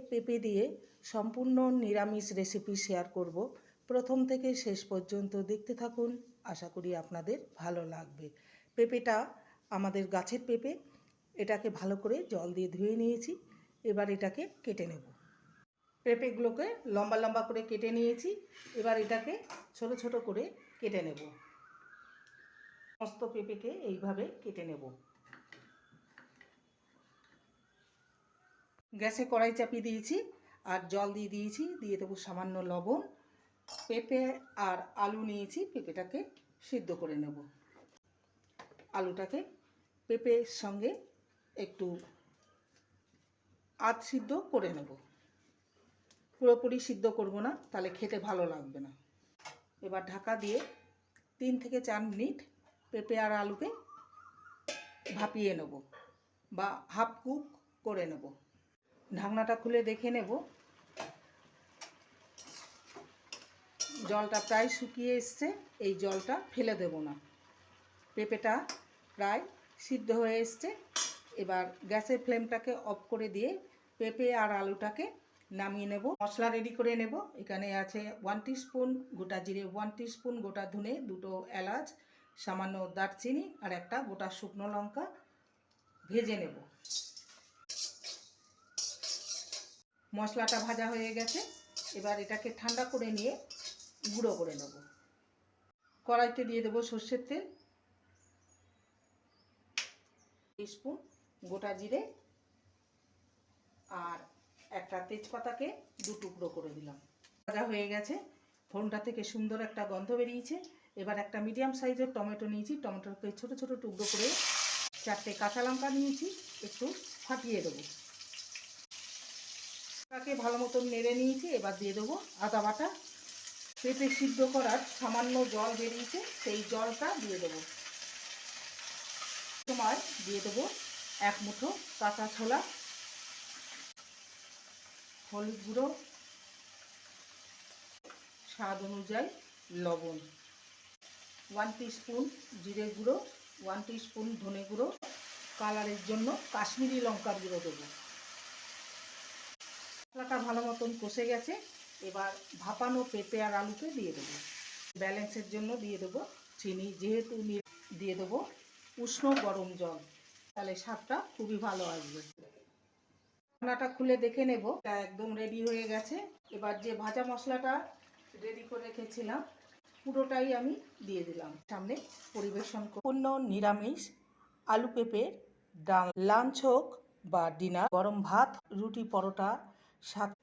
পেঁপে দিয়ে সম্পূর্ণ নিরামিষ রেসিপি শেয়ার করব। প্রথম থেকে শেষ পর্যন্ত দেখতে থাকুন, আশা করি আপনাদের ভালো লাগবে। পেঁপেটা আমাদের গাছের পেঁপে, এটাকে ভালো করে জল দিয়ে ধুয়ে নিয়েছি। এবার এটাকে কেটে নেব। পেঁপেগুলোকে লম্বা লম্বা করে কেটে নিয়েছি। এবার এটাকে ছোট ছোট করে কেটে নেব। সমস্ত পেঁপেকে এইভাবে কেটে নেব। গ্যাসে কড়াই চাপিয়ে দিয়েছি আর জল দিয়ে দিয়েছি। দিয়ে দেবো সামান্য লবণ। পেঁপে আর আলু নিয়েছি, পেঁপেটাকে সিদ্ধ করে নেব। আলুটাকে পেঁপের সঙ্গে একটু আধ সিদ্ধ করে নেব। পুরোপুরি সিদ্ধ করব না, তাহলে খেতে ভালো লাগবে না। এবার ঢাকা দিয়ে 3 থেকে 4 মিনিট পেঁপে আর আলুকে ভাপিয়ে নেব বা হাফ কুক করে নেব। ঢাকনাটা খুলে দেখে নেব। জলটা প্রায় শুকিয়ে এসছে। এই জলটা ফেলে দেব না। পেঁপেটা প্রায় সিদ্ধ হয়ে এসছে। এবার গ্যাসের ফ্লেমটাকে অফ করে দিয়ে পেঁপে আর আলুটাকে নামিয়ে নেব। মশলা রেডি করে নেব। এখানে আছে 1 টিস্পুন গোটা জিরে, 1 টিস্পুন গোটা ধনে, 2টো এলাচ, সামান্য দারচিনি আর একটা গোটা শুকনো লঙ্কা ভেজে নেব। মশলাটা ভাজা হয়ে গেছে। এবার এটাকে ঠান্ডা করে নিয়ে গুঁড়ো করে নেব। কড়াইতে দিয়ে দেবো সর্ষের তেল, টিস্পুন গোটা জিরে আর একটা তেজপাতাকে 2 টুকরো করে দিলাম। ভাজা হয়ে গেছে। ফোড়নটা থেকে সুন্দর একটা গন্ধ বেরিয়েছে। এবার একটা মিডিয়াম সাইজের টমেটো নিয়েছি। টমেটোকে ছোট ছোট টুকরো করে 4টে কাঁচা লঙ্কা নিয়েছি, একটু ফাটিয়ে দেবো। তাকে ভালো মতন নেড়ে নিয়েছি। এবার দিয়ে দেবো আদা বাটা। পেঁপে সিদ্ধ করার সামান্য জল বেরিয়েছে, সেই জলটা দিয়ে দেবো। সময় দিয়ে দেবো 1 মুঠো কাঁচা ছোলা, হলুদ গুঁড়ো, স্বাদ অনুযায়ী লবণ, 1 টিস্পুন জিরে গুঁড়ো, 1 টিস্পুন ধনে গুঁড়ো, কালারের জন্য কাশ্মীরি লঙ্কার গুঁড়ো দেবো। মশলাটা ভালো মতন কষে গেছে। এবার ভাপানো পেঁপে আর আলুকে দিয়ে দেবো। ব্যালেন্সের জন্য দিয়ে দেবো চিনি, যেহেতু দিয়ে দেবো উষ্ণ গরম জল, তাহলে স্বাদটা খুবই ভালো আসবে। ঢাকনাটা খুলে দেখে নেব, এটা একদম রেডি হয়ে গেছে। এবার যে ভাজা মশলাটা রেডি করে রেখেছিলাম পুরোটাই আমি দিয়ে দিলাম। সামনে পরিবেশন পূর্ণ নিরামিষ আলু পেঁপের ডাল। লাঞ্চ হোক বা ডিনার, গরম ভাত, রুটি, পরোটা, সাথে